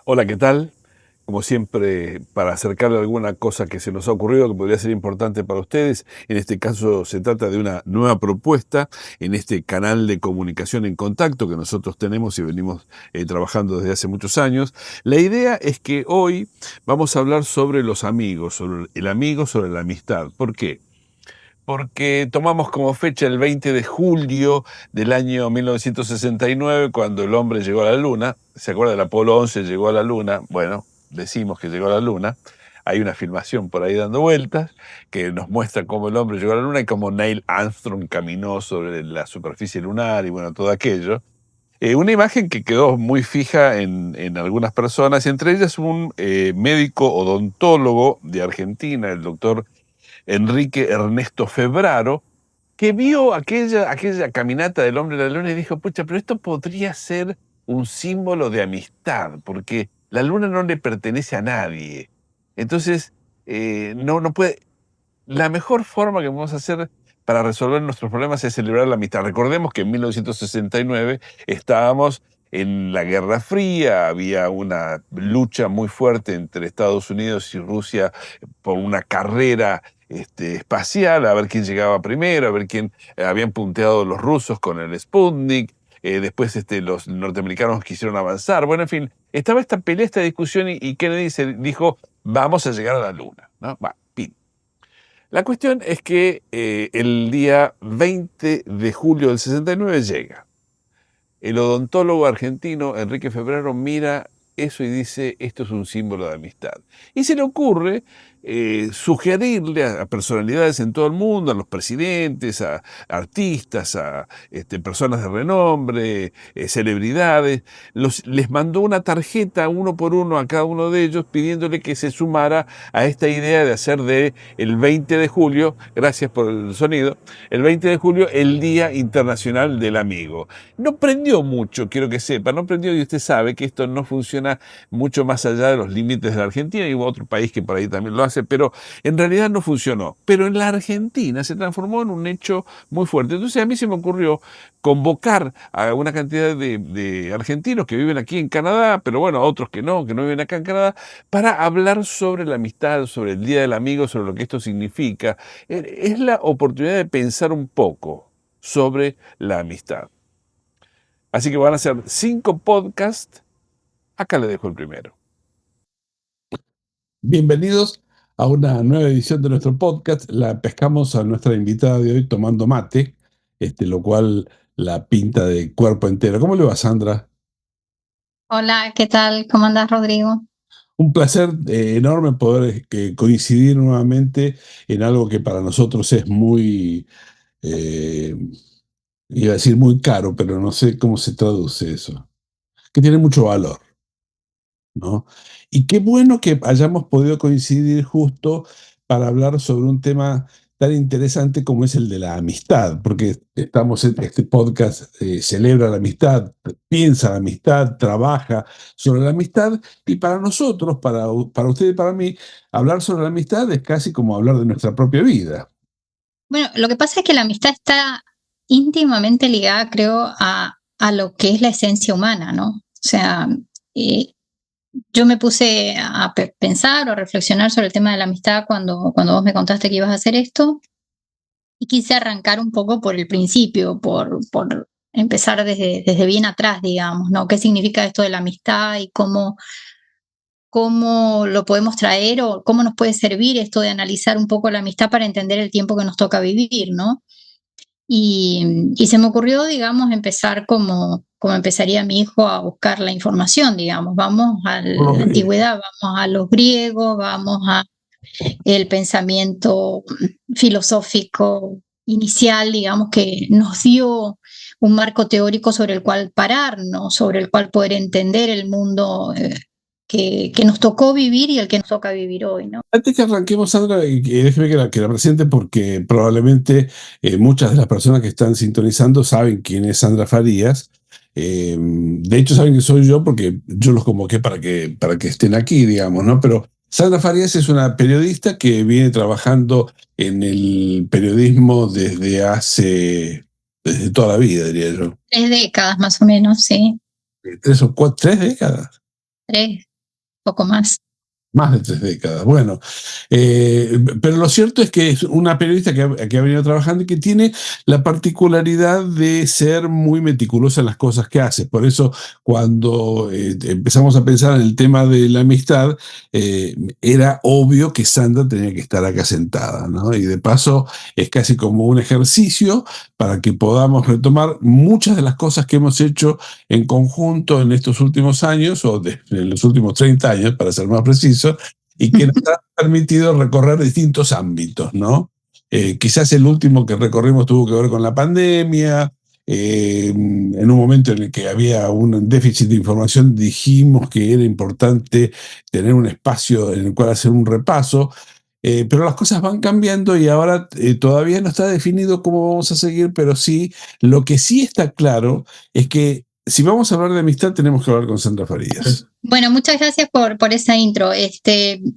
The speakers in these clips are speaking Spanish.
Hola, ¿qué tal? Como siempre, para acercarle alguna cosa que se nos ha ocurrido que podría ser importante para ustedes, en este caso se trata de una nueva propuesta en este canal de comunicación en contacto que nosotros tenemos y venimos trabajando desde hace muchos años. La idea es que hoy vamos a hablar sobre los amigos, sobre el amigo, sobre la amistad. ¿Por qué? Porque tomamos como fecha el 20 de julio del año 1969, cuando el hombre llegó a la Luna. ¿Se acuerda del Apolo 11 llegó a la Luna? Bueno, decimos que llegó a la Luna. Hay una filmación por ahí dando vueltas que nos muestra cómo el hombre llegó a la Luna y cómo Neil Armstrong caminó sobre la superficie lunar y bueno, todo aquello. Una imagen que quedó muy fija en algunas personas, entre ellas un médico odontólogo de Argentina, el doctor Enrique Ernesto Febraro, que vio aquella caminata del hombre de la luna y dijo, pucha, pero esto podría ser un símbolo de amistad, porque la luna no le pertenece a nadie. Entonces, no puede. La mejor forma que podemos hacer para resolver nuestros problemas es celebrar la amistad. Recordemos que en 1969 estábamos en la Guerra Fría, había una lucha muy fuerte entre Estados Unidos y Rusia por una carrera espacial, a ver quién llegaba primero, a ver quién habían punteado los rusos con el Sputnik. Después los norteamericanos quisieron avanzar. Bueno, en fin, estaba esta pelea, esta discusión y Kennedy dijo, vamos a llegar a la Luna, ¿no? Va, pin. La cuestión es que el día 20 de julio del 69 llega. El odontólogo argentino Enrique Febrero mira eso y dice, esto es un símbolo de amistad. Y se le ocurre sugerirle a personalidades en todo el mundo, a los presidentes, a artistas, a personas de renombre, celebridades, les mandó una tarjeta uno por uno a cada uno de ellos pidiéndole que se sumara a esta idea de hacer de el 20 de julio, gracias por el sonido, el 20 de julio el Día Internacional del Amigo. No prendió mucho, quiero que sepa, no prendió, y usted sabe que esto no funciona mucho más allá de los límites de la Argentina, y hubo otro país que por ahí también lo hace, pero en realidad no funcionó. Pero en la Argentina se transformó en un hecho muy fuerte. Entonces a mí se me ocurrió convocar a una cantidad de argentinos que viven aquí en Canadá, pero bueno, a otros que no viven acá en Canadá, para hablar sobre la amistad, sobre el Día del Amigo, sobre lo que esto significa. Es la oportunidad de pensar un poco sobre la amistad. Así que van a ser 5 podcasts. Acá le dejo el primero. Bienvenidos a una nueva edición de nuestro podcast. La pescamos a nuestra invitada de hoy tomando mate, lo cual la pinta de cuerpo entero. ¿Cómo le va, Sandra? Hola, ¿qué tal? ¿Cómo andas, Rodrigo? Un placer enorme poder coincidir nuevamente en algo que para nosotros es muy, eh, iba a decir muy caro, pero no sé cómo se traduce eso, que tiene mucho valor, ¿no? Y qué bueno que hayamos podido coincidir justo para hablar sobre un tema tan interesante como es el de la amistad, porque estamos en este podcast, celebra la amistad, piensa la amistad, trabaja sobre la amistad, y para nosotros, para usted y para mí, hablar sobre la amistad es casi como hablar de nuestra propia vida. Bueno, lo que pasa es que la amistad está íntimamente ligada, creo, a lo que es la esencia humana, ¿no? O sea, eh, yo me puse a pensar o a reflexionar sobre el tema de la amistad cuando vos me contaste que ibas a hacer esto y quise arrancar un poco por el principio, por empezar desde bien atrás, digamos, ¿no? ¿Qué significa esto de la amistad y cómo lo podemos traer o cómo nos puede servir esto de analizar un poco la amistad para entender el tiempo que nos toca vivir, ¿no? Y se me ocurrió, digamos, empezar como empezaría mi hijo a buscar la información, digamos, vamos a la antigüedad, vamos a los griegos, vamos a el pensamiento filosófico inicial, digamos, que nos dio un marco teórico sobre el cual pararnos, sobre el cual poder entender el mundo que nos tocó vivir y el que nos toca vivir hoy, ¿no? Antes que arranquemos, Sandra, y déjeme que la presente porque probablemente muchas de las personas que están sintonizando saben quién es Sandra Farías. De hecho, saben que soy yo porque yo los convoqué para que estén aquí, digamos, ¿no? Pero Sandra Farías es una periodista que viene trabajando en el periodismo desde toda la vida, diría yo. 3 décadas más o menos, sí. 3 o 4, 3 décadas. 3. poco más. Más de 3 décadas. Bueno, pero lo cierto es que es una periodista que ha venido trabajando y que tiene la particularidad de ser muy meticulosa en las cosas que hace. Por eso, cuando empezamos a pensar en el tema de la amistad, era obvio que Sandra tenía que estar acá sentada, ¿no? Y de paso, es casi como un ejercicio para que podamos retomar muchas de las cosas que hemos hecho en conjunto en estos últimos años, en los últimos 30 años, para ser más preciso, y que nos ha permitido recorrer distintos ámbitos, ¿no? Quizás el último que recorrimos tuvo que ver con la pandemia. En un momento en el que había un déficit de información, dijimos que era importante tener un espacio en el cual hacer un repaso. Pero las cosas van cambiando y ahora todavía no está definido cómo vamos a seguir, pero sí, lo que sí está claro es que si vamos a hablar de amistad, tenemos que hablar con Sandra Farías. Bueno, muchas gracias por esa intro.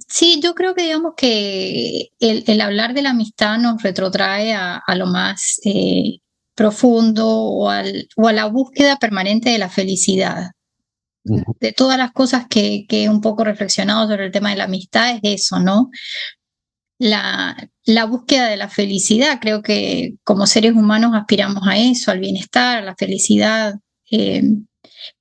Sí, yo creo que digamos que el hablar de la amistad nos retrotrae a lo más profundo o a la búsqueda permanente de la felicidad. De todas las cosas que he un poco reflexionado sobre el tema de la amistad es eso, ¿no? La búsqueda de la felicidad. Creo que como seres humanos aspiramos a eso, al bienestar, a la felicidad.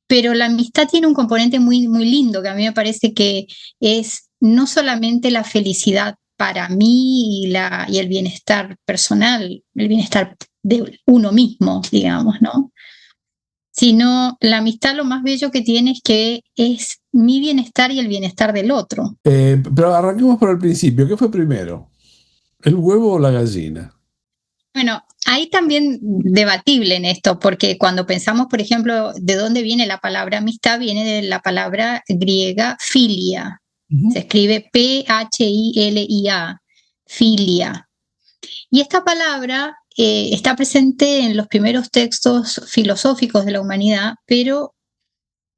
Pero la amistad tiene un componente muy, muy lindo que a mí me parece que es no solamente la felicidad para mí y el bienestar personal, el bienestar de uno mismo, digamos, ¿no? Sino la amistad lo más bello que tiene es que es mi bienestar y el bienestar del otro. Pero arranquemos por el principio. ¿Qué fue primero? ¿El huevo o la gallina? Bueno, hay también debatible en esto, porque cuando pensamos, por ejemplo, de dónde viene la palabra amistad, viene de la palabra griega filia. Se escribe Philia, filia. Y esta palabra está presente en los primeros textos filosóficos de la humanidad, pero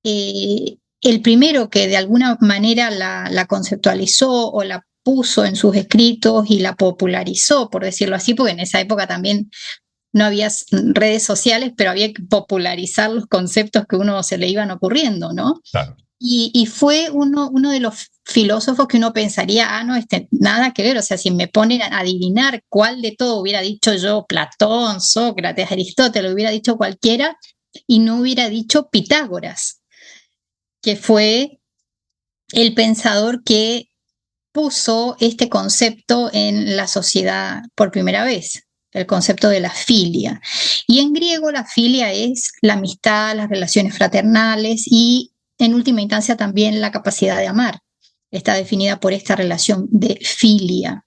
el primero que de alguna manera la conceptualizó o la puso en sus escritos y la popularizó, por decirlo así, porque en esa época también no había redes sociales, pero había que popularizar los conceptos que uno se le iban ocurriendo, ¿no? Claro. Y fue uno de los filósofos que uno pensaría, no, nada que ver, o sea, si me ponen a adivinar cuál de todo hubiera dicho yo, Platón, Sócrates, Aristóteles, hubiera dicho cualquiera, y no hubiera dicho Pitágoras, que fue el pensador que puso este concepto en la sociedad por primera vez, el concepto de la filia. Y en griego la filia es la amistad, las relaciones fraternales y en última instancia también la capacidad de amar. Está definida por esta relación de filia.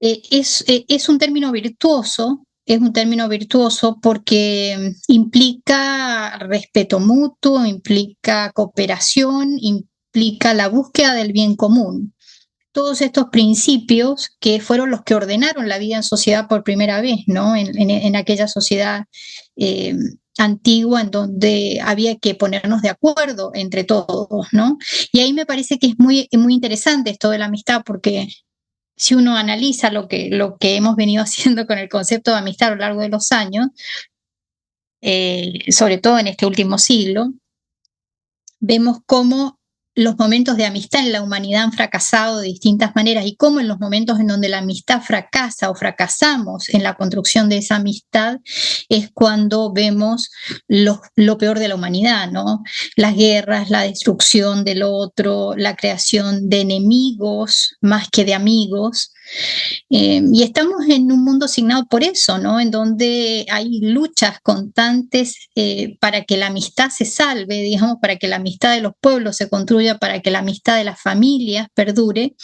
Es un término virtuoso. Es un término virtuoso porque implica respeto mutuo, implica cooperación, implica la búsqueda del bien común. Todos estos principios que fueron los que ordenaron la vida en sociedad por primera vez, ¿no? En aquella sociedad antigua en donde había que ponernos de acuerdo entre todos, ¿no? Y ahí me parece que es muy, muy interesante esto de la amistad, porque si uno analiza lo que hemos venido haciendo con el concepto de amistad a lo largo de los años, sobre todo en este último siglo, vemos cómo los momentos de amistad en la humanidad han fracasado de distintas maneras y cómo en los momentos en donde la amistad fracasa o fracasamos en la construcción de esa amistad es cuando vemos lo peor de la humanidad, ¿no? Las guerras, la destrucción del otro, la creación de enemigos más que de amigos. Y estamos en un mundo signado por eso, ¿no? En donde hay luchas constantes para que la amistad se salve, digamos, para que la amistad de los pueblos se construya, para que la amistad de las familias perdure.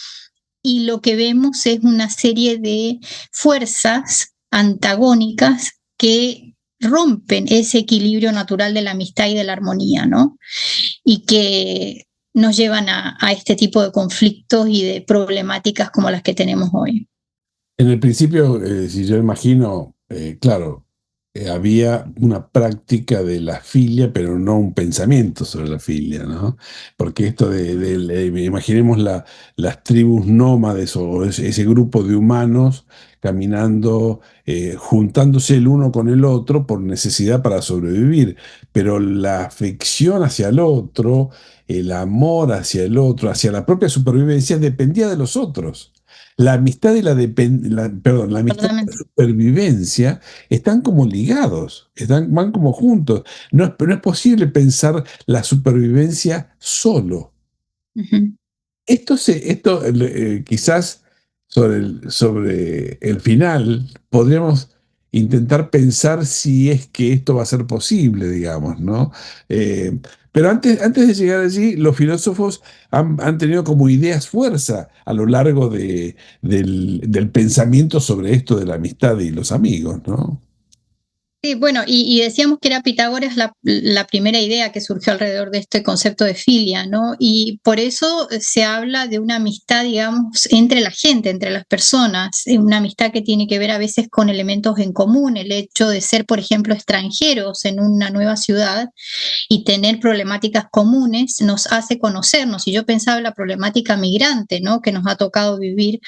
Y lo que vemos es una serie de fuerzas antagónicas que rompen ese equilibrio natural de la amistad y de la armonía, ¿no? Y que nos llevan a este tipo de conflictos y de problemáticas como las que tenemos hoy. En el principio, si yo imagino, claro, había una práctica de la filia, pero no un pensamiento sobre la filia, ¿no? Porque esto imaginemos las tribus nómades o ese grupo de humanos caminando, juntándose el uno con el otro por necesidad para sobrevivir, pero la afección hacia el otro, el amor hacia el otro, hacia la propia supervivencia, dependía de los otros. La amistad y perdón, la amistad y la Totalmente. supervivencia están como ligados, van como juntos. No es posible pensar la supervivencia solo. Ujú. Quizás sobre el final podríamos intentar pensar si es que esto va a ser posible, digamos, ¿no? Eh, pero antes de llegar allí, los filósofos han tenido como ideas fuerza a lo largo del pensamiento sobre esto de la amistad y los amigos, ¿no? Sí, bueno, y decíamos que era Pitágoras la primera idea que surgió alrededor de este concepto de filia, ¿no? Y por eso se habla de una amistad, digamos, entre la gente, entre las personas, una amistad que tiene que ver a veces con elementos en común, el hecho de ser, por ejemplo, extranjeros en una nueva ciudad y tener problemáticas comunes nos hace conocernos. Y yo pensaba en la problemática migrante, ¿no? Que nos ha tocado vivir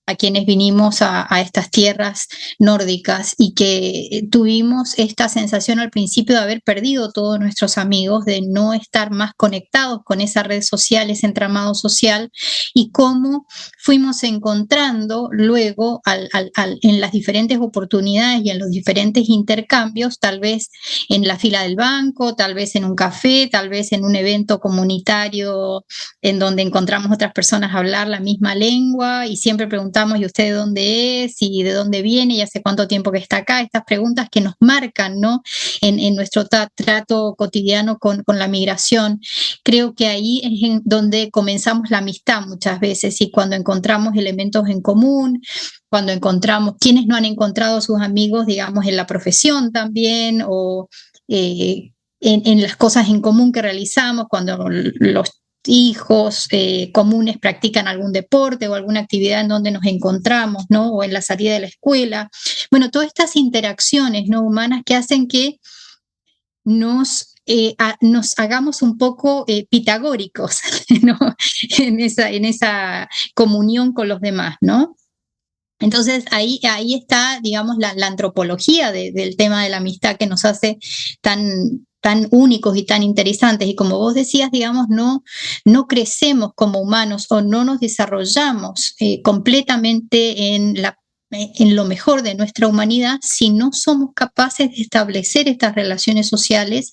a quienes vinimos a estas tierras nórdicas y que tuvimos esta sensación al principio de haber perdido todos nuestros amigos, de no estar más conectados con esa red social, ese entramado social, y cómo fuimos encontrando luego en las diferentes oportunidades y en los diferentes intercambios, tal vez en la fila del banco, tal vez en un café, tal vez en un evento comunitario en donde encontramos otras personas a hablar la misma lengua y siempre preguntamos, ¿y usted de dónde es? ¿Y de dónde viene? ¿Y hace cuánto tiempo que está acá? Estas preguntas que nos marcan, ¿no? En nuestro trato cotidiano con la migración. Creo que ahí es en donde comenzamos la amistad muchas veces y cuando encontramos elementos en común, cuando encontramos quienes no han encontrado a sus amigos, digamos, en la profesión también o en las cosas en común que realizamos, cuando los hijos comunes practican algún deporte o alguna actividad en donde nos encontramos, ¿no? O en la salida de la escuela. Bueno, todas estas interacciones, ¿no? Humanas que hacen que nos hagamos un poco pitagóricos, ¿no? En esa comunión con los demás, ¿no? Entonces ahí está, digamos, la antropología del tema de la amistad que nos hace tan únicos y tan interesantes. Y como vos decías, digamos, no crecemos como humanos o no nos desarrollamos completamente en lo mejor de nuestra humanidad si no somos capaces de establecer estas relaciones sociales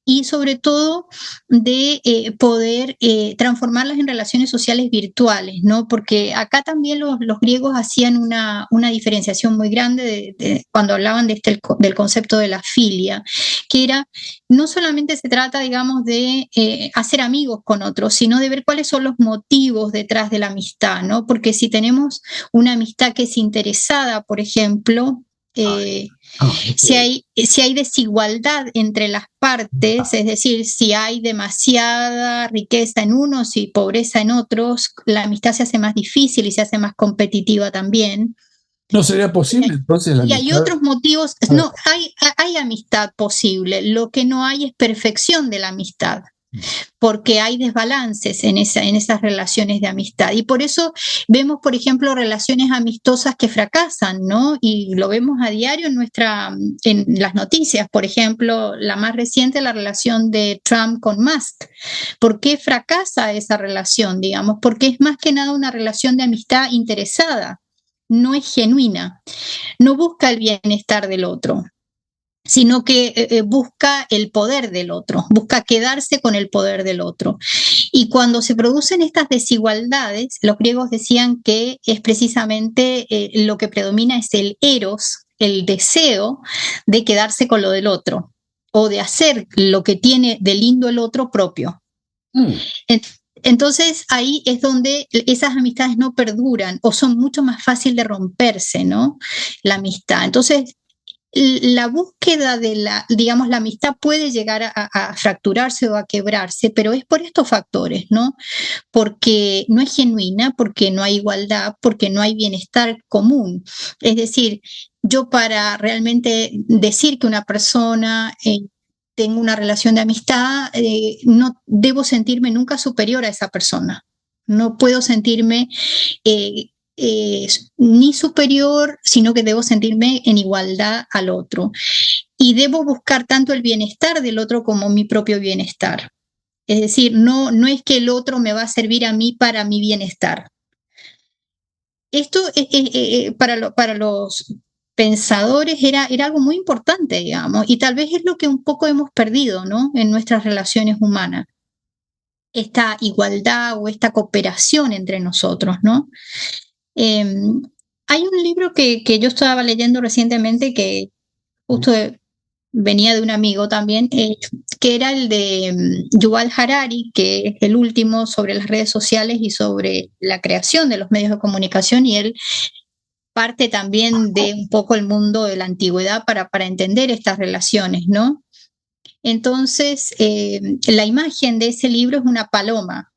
y sobre todo de poder transformarlas en relaciones sociales virtuales, ¿no? Porque acá también los griegos hacían una diferenciación muy grande cuando hablaban del concepto de la filia, que era, no solamente se trata, digamos, de hacer amigos con otros, sino de ver cuáles son los motivos detrás de la amistad, ¿no? Porque si tenemos una amistad que es interesada, por ejemplo, si hay desigualdad entre las partes, es decir, si hay demasiada riqueza en unos y pobreza en otros, la amistad se hace más difícil y se hace más competitiva también. ¿No sería posible entonces la Y hay amistad? otros motivos, no, hay amistad posible, lo que no hay es perfección de la amistad porque hay desbalances en esas relaciones de amistad. Y por eso vemos, por ejemplo, relaciones amistosas que fracasan, ¿no? Y lo vemos a diario en las noticias. Por ejemplo, la más reciente, la relación de Trump con Musk. ¿Por qué fracasa esa relación, digamos? Porque es más que nada una relación de amistad interesada, no es genuina, no busca el bienestar del otro, sino que busca el poder del otro, busca quedarse con el poder del otro. Y cuando se producen estas desigualdades, los griegos decían que es precisamente lo que predomina es el eros, el deseo de quedarse con lo del otro o de hacer lo que tiene de lindo el otro propio. Entonces ahí es donde esas amistades no perduran o son mucho más fácil de romperse, ¿no? La amistad. Entonces la búsqueda digamos, la amistad puede llegar a fracturarse o a quebrarse, pero es por estos factores, ¿no? Porque no es genuina, porque no hay igualdad, porque no hay bienestar común. Es decir, yo para realmente decir que una persona tengo una relación de amistad, no debo sentirme nunca superior a esa persona. No puedo sentirme ni superior, sino que debo sentirme en igualdad al otro. Y debo buscar tanto el bienestar del otro como mi propio bienestar. Es decir, no es que el otro me va a servir a mí para mi bienestar. Esto para los pensadores era algo muy importante, digamos, y tal vez es lo que un poco hemos perdido, ¿no? En nuestras relaciones humanas. Esta igualdad o esta cooperación entre nosotros, ¿no? Hay un libro que yo estaba leyendo recientemente que justo venía de un amigo también, que era el de Yuval Harari, que es el último sobre las redes sociales y sobre la creación de los medios de comunicación, y él parte también de un poco el mundo de la antigüedad para entender estas relaciones, ¿no? Entonces, la imagen de ese libro es una paloma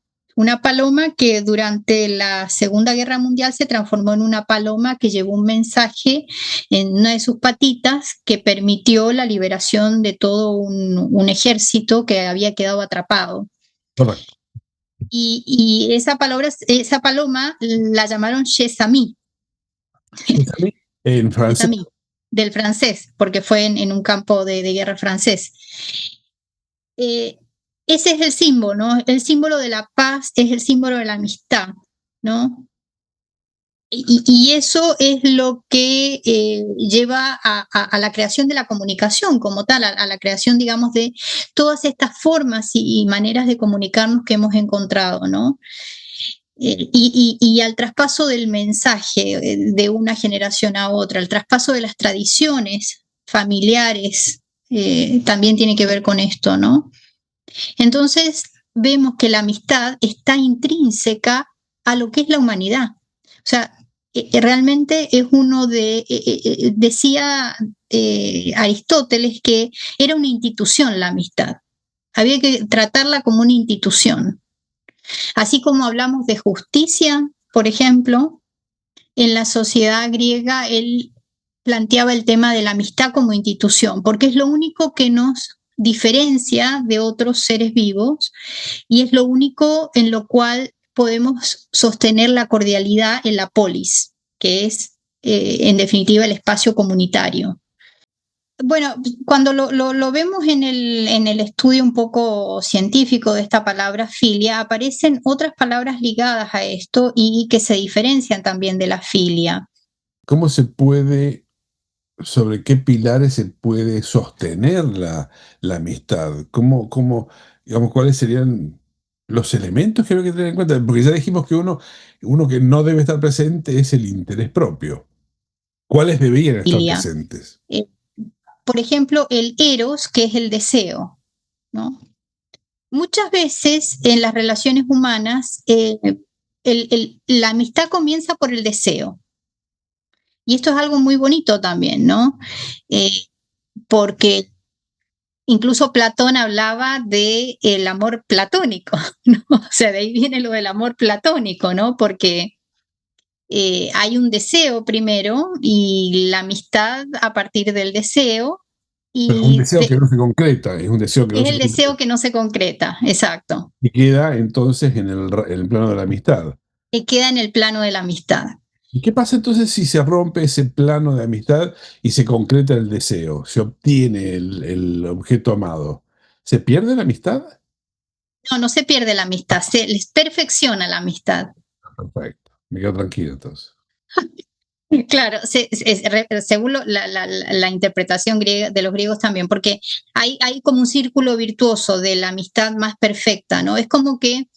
que durante la Segunda Guerra Mundial se transformó en una paloma que llevó un mensaje en una de sus patitas que permitió la liberación de todo un ejército que había quedado atrapado. Correcto. Y esa paloma la llamaron Chesami. En francés. Del francés, porque fue en un campo de guerra francés. Ese es el símbolo, ¿no? El símbolo de la paz es el símbolo de la amistad, ¿no? Y eso es lo que lleva a la creación de la comunicación como tal, a la creación, digamos, de todas estas formas y maneras de comunicarnos que hemos encontrado, ¿no? Y al traspaso del mensaje de una generación a otra, el traspaso de las tradiciones familiares, también tiene que ver con esto, ¿no? Entonces vemos que la amistad está intrínseca a lo que es la humanidad. O sea, realmente es decía Aristóteles que era una institución la amistad. Había que tratarla como una institución. Así como hablamos de justicia, por ejemplo, en la sociedad griega él planteaba el tema de la amistad como institución, porque es lo único que nos diferencia de otros seres vivos y es lo único en lo cual podemos sostener la cordialidad en la polis, que es en definitiva el espacio comunitario. Bueno, cuando lo vemos en el estudio un poco científico de esta palabra filia, aparecen otras palabras ligadas a esto y que se diferencian también de la filia. ¿Cómo se puede, sobre qué pilares se puede sostener la amistad? Digamos, cuáles serían los elementos que hay que tener en cuenta? Porque ya dijimos que uno que no debe estar presente es el interés propio. ¿Cuáles deberían estar presentes? Por ejemplo, el eros, que es el deseo, ¿no? Muchas veces en las relaciones humanas la amistad comienza por el deseo. Y esto es algo muy bonito también, ¿no? Porque incluso Platón hablaba del amor platónico, ¿no? O sea, de ahí viene lo del amor platónico, ¿no? Porque hay un deseo primero y la amistad a partir del deseo. Pero es un deseo que no se concreta, es un deseo que no se concreta. Es el deseo que no se concreta, exacto. Y queda entonces en el plano de la amistad. Y queda en el plano de la amistad. ¿Y qué pasa entonces si se rompe ese plano de amistad y se concreta el deseo, se obtiene el objeto amado? ¿Se pierde la amistad? No, no se pierde la amistad, se les perfecciona la amistad. Perfecto, me quedo tranquilo entonces. Claro, según la interpretación griega, de los griegos también, porque hay como un círculo virtuoso de la amistad más perfecta, ¿no? Es como que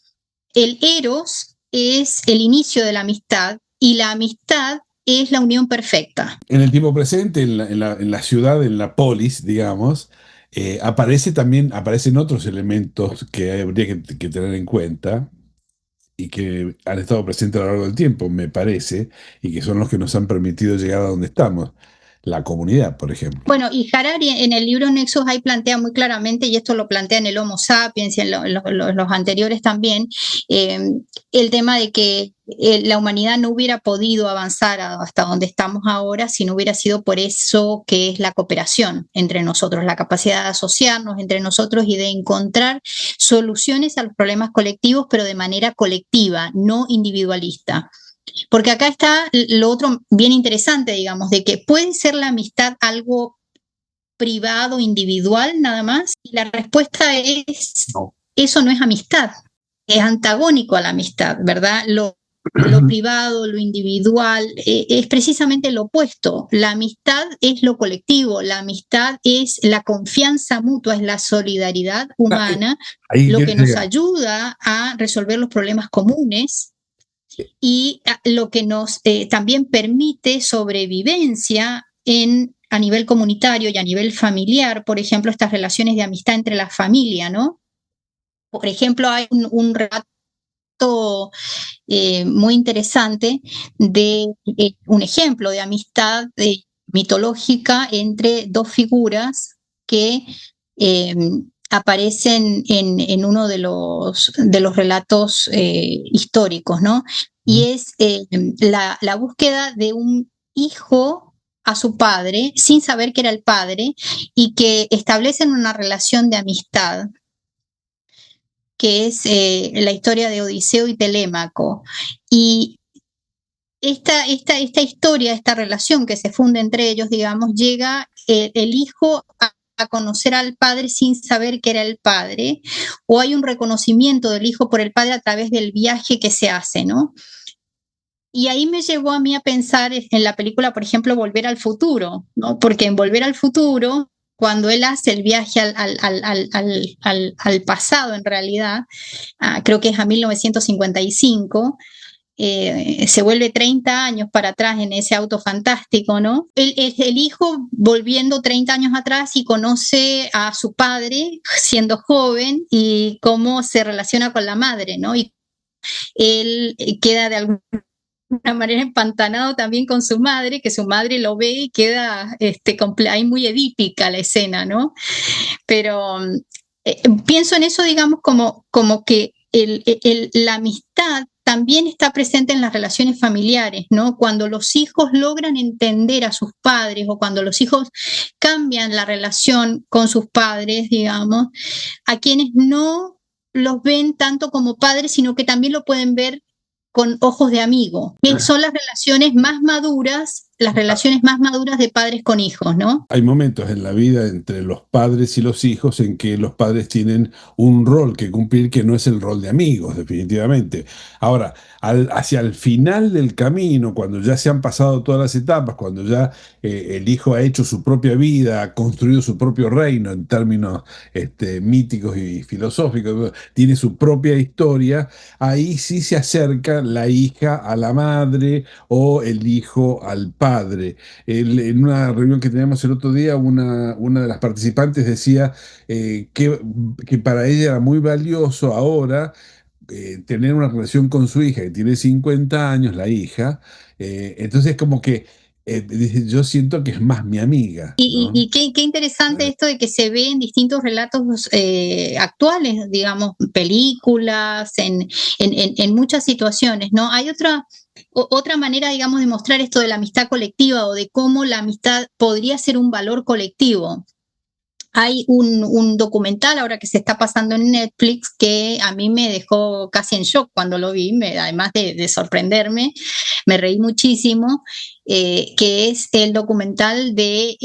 el eros es el inicio de la amistad y la amistad es la unión perfecta. En el tiempo presente, en la ciudad, en la polis, digamos, aparecen otros elementos que habría que tener en cuenta y que han estado presentes a lo largo del tiempo, me parece, y que son los que nos han permitido llegar a donde estamos. la comunidad, por ejemplo. Bueno, y Harari en el libro Nexos ahí plantea muy claramente, y esto lo plantea en el Homo sapiens y en los anteriores también, el tema de que la humanidad no hubiera podido avanzar hasta donde estamos ahora si no hubiera sido por eso que es la cooperación entre nosotros, la capacidad de asociarnos entre nosotros y de encontrar soluciones a los problemas colectivos, pero de manera colectiva, no individualista. Porque acá está lo otro bien interesante, digamos, de que puede ser la amistad algo privado, individual, nada más. Y la respuesta es, no, eso no es amistad, es antagónico a la amistad, ¿verdad? Lo privado, lo individual, es precisamente lo opuesto. La amistad es lo colectivo, la amistad es la confianza mutua, es la solidaridad humana, lo que nos ayuda a resolver los problemas comunes y lo que nos también permite sobrevivencia a nivel comunitario y a nivel familiar, por ejemplo, estas relaciones de amistad entre la familia, ¿no? Por ejemplo, hay un relato muy interesante de un ejemplo de amistad mitológica entre dos figuras que aparecen en uno de los relatos históricos, ¿no? Y es la búsqueda de un hijo a su padre sin saber que era el padre y que establecen una relación de amistad, que es la historia de Odiseo y Telémaco. Y esta historia, esta relación que se funde entre ellos, digamos, llega el hijo a conocer al padre sin saber que era el padre, o hay un reconocimiento del hijo por el padre a través del viaje que se hace, ¿no? Y ahí me llevó a mí a pensar en la película, por ejemplo, Volver al Futuro, ¿no? Porque en Volver al Futuro, cuando él hace el viaje al pasado, en realidad, creo que es a 1955, se vuelve 30 años para atrás en ese auto fantástico, ¿no? El hijo volviendo 30 años atrás y conoce a su padre siendo joven y cómo se relaciona con la madre, ¿no? Y él queda de alguna manera empantanado también con su madre, que su madre lo ve y queda ahí muy edípica la escena, ¿no? Pero pienso en eso, digamos, como que la amistad también está presente en las relaciones familiares, ¿no? Cuando los hijos logran entender a sus padres o cuando los hijos cambian la relación con sus padres, digamos, a quienes no los ven tanto como padres, sino que también lo pueden ver con ojos de amigo. Son las relaciones más maduras, de padres con hijos, ¿no? Hay momentos en la vida entre los padres y los hijos en que los padres tienen un rol que cumplir que no es el rol de amigos, definitivamente. Ahora, hacia el final del camino, cuando ya se han pasado todas las etapas, cuando ya el hijo ha hecho su propia vida, ha construido su propio reino en términos míticos y filosóficos, tiene su propia historia, ahí sí se acerca la hija a la madre o el hijo al padre. En una reunión que teníamos el otro día, una de las participantes decía que para ella era muy valioso ahora tener una relación con su hija, que tiene 50 años, la hija. Entonces como que dice, yo siento que es más mi amiga, ¿no? Y qué interesante esto de que se ve en distintos relatos actuales, digamos, películas, en muchas situaciones, ¿no? Hay otra manera, digamos, de mostrar esto de la amistad colectiva o de cómo la amistad podría ser un valor colectivo. Hay un documental ahora que se está pasando en Netflix que a mí me dejó casi en shock cuando lo vi, además de sorprenderme, me reí muchísimo, que es el documental de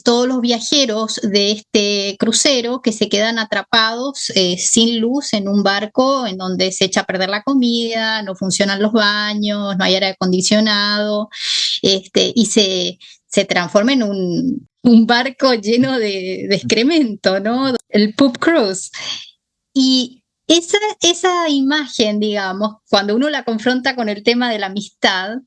todos los viajeros de este crucero que se quedan atrapados sin luz en un barco en donde se echa a perder la comida, no funcionan los baños, no hay aire acondicionado, y se transforma en un barco lleno de excremento, ¿no? El poop cruise. Y esa imagen, digamos, cuando uno la confronta con el tema de la amistad,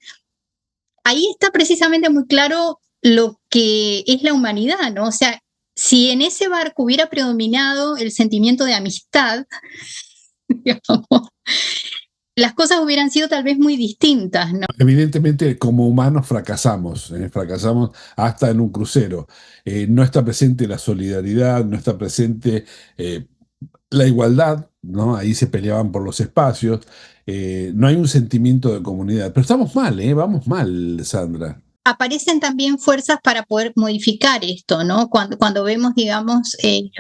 ahí está precisamente muy claro lo que es la humanidad, ¿no? O sea, si en ese barco hubiera predominado el sentimiento de amistad, digamos, las cosas hubieran sido tal vez muy distintas, ¿no? Evidentemente, como humanos fracasamos hasta en un crucero. No está presente la solidaridad, no está presente eh, la igualdad, ¿no? Ahí se peleaban por los espacios, no hay un sentimiento de comunidad. Pero estamos mal, ¿eh? Vamos mal, Sandra. Aparecen también fuerzas para poder modificar esto, ¿no? Cuando vemos, digamos, eh,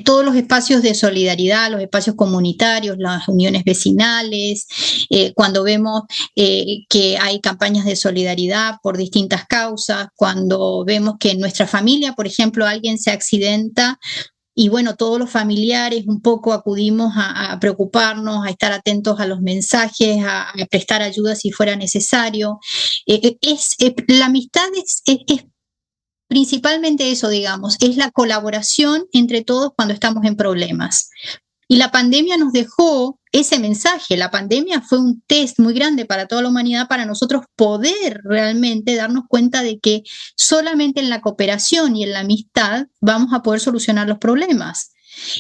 todos los espacios de solidaridad, los espacios comunitarios, las uniones vecinales, cuando vemos que hay campañas de solidaridad por distintas causas, cuando vemos que en nuestra familia, por ejemplo, alguien se accidenta y bueno, todos los familiares un poco acudimos a preocuparnos, a estar atentos a los mensajes, a prestar ayuda si fuera necesario. La amistad es principalmente eso, digamos, es la colaboración entre todos cuando estamos en problemas. Y la pandemia nos dejó ese mensaje. La pandemia fue un test muy grande para toda la humanidad, para nosotros poder realmente darnos cuenta de que solamente en la cooperación y en la amistad vamos a poder solucionar los problemas.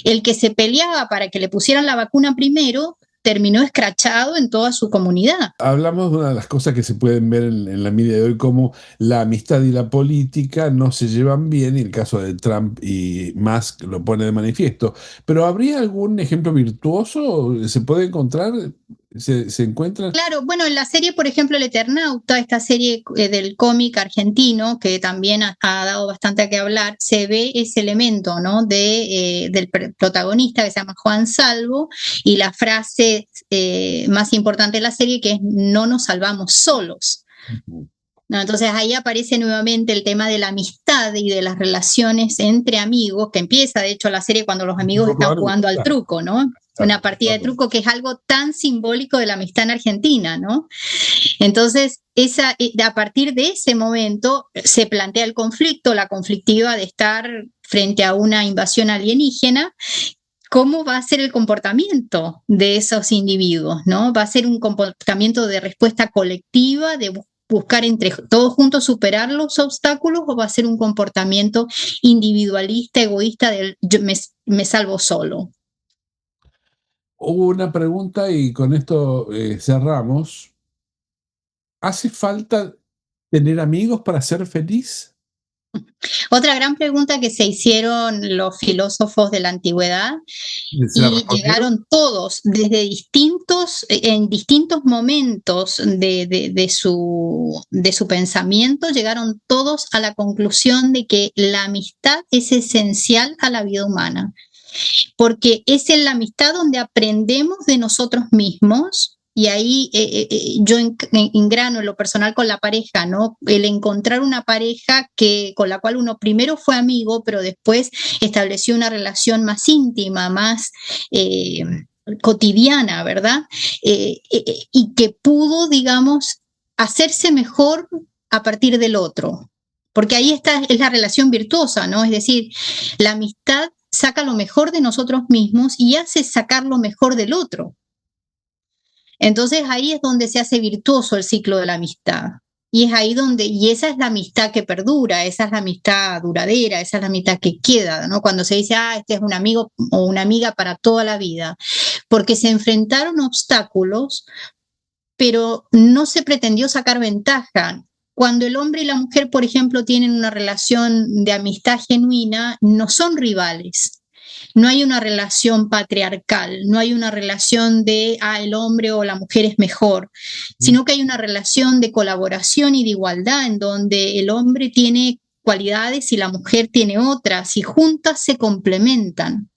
El que se peleaba para que le pusieran la vacuna primero terminó escrachado en toda su comunidad. Hablamos de una de las cosas que se pueden ver en la media de hoy, como la amistad y la política no se llevan bien, y el caso de Trump y Musk lo pone de manifiesto. Pero ¿habría algún ejemplo virtuoso? ¿Se puede encontrar? ¿Se encuentra? Claro, bueno, en la serie, por ejemplo, El Eternauta, esta serie del cómic argentino, que también ha dado bastante a qué hablar, se ve ese elemento, ¿no? Del protagonista que se llama Juan Salvo, y la frase más importante de la serie, que es: no nos salvamos solos. No, entonces ahí aparece nuevamente el tema de la amistad y de las relaciones entre amigos, que empieza de hecho la serie cuando los amigos están jugando al truco, ¿no? Una partida de truco, que es algo tan simbólico de la amistad en Argentina, ¿no? Entonces, a partir de ese momento se plantea el conflicto, la conflictiva de estar frente a una invasión alienígena. ¿Cómo va a ser el comportamiento de esos individuos? ¿No? ¿Va a ser un comportamiento de respuesta colectiva, de buscar entre todos juntos superar los obstáculos, o va a ser un comportamiento individualista, egoísta, del yo me salvo solo? Hubo una pregunta y con esto cerramos. ¿Hace falta tener amigos para ser feliz? Otra gran pregunta que se hicieron los filósofos de la antigüedad, y llegaron todos desde en distintos momentos de su pensamiento, llegaron todos a la conclusión de que la amistad es esencial a la vida humana, porque es en la amistad donde aprendemos de nosotros mismos. Y ahí yo engrano en lo personal con la pareja, ¿no? El encontrar una pareja con la cual uno primero fue amigo, pero después estableció una relación más íntima, más cotidiana, ¿verdad? Y que pudo, digamos, hacerse mejor a partir del otro. Porque ahí es la relación virtuosa, ¿no? Es decir, la amistad saca lo mejor de nosotros mismos y hace sacar lo mejor del otro. Entonces ahí es donde se hace virtuoso el ciclo de la amistad. Y es ahí y esa es la amistad que perdura, esa es la amistad duradera, esa es la amistad que queda, ¿no? Cuando se dice, este es un amigo o una amiga para toda la vida, porque se enfrentaron obstáculos, pero no se pretendió sacar ventaja. Cuando el hombre y la mujer, por ejemplo, tienen una relación de amistad genuina, no son rivales. No hay una relación patriarcal, no hay una relación de el hombre o la mujer es mejor, sino que hay una relación de colaboración y de igualdad, en donde el hombre tiene cualidades y la mujer tiene otras, y juntas se complementan.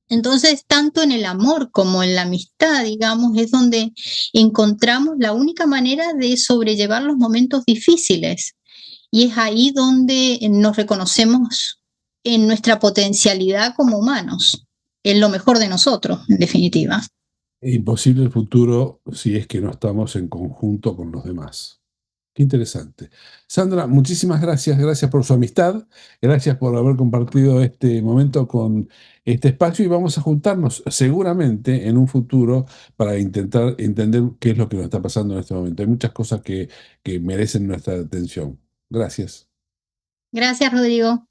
Entonces, tanto en el amor como en la amistad, digamos, es donde encontramos la única manera de sobrellevar los momentos difíciles. Y es ahí donde nos reconocemos en nuestra potencialidad como humanos, en lo mejor de nosotros, en definitiva. Imposible el futuro si es que no estamos en conjunto con los demás. Qué interesante. Sandra, muchísimas gracias. Gracias por su amistad. Gracias por haber compartido este momento con este espacio, y vamos a juntarnos seguramente en un futuro para intentar entender qué es lo que nos está pasando en este momento. Hay muchas cosas que merecen nuestra atención. Gracias. Gracias, Rodrigo.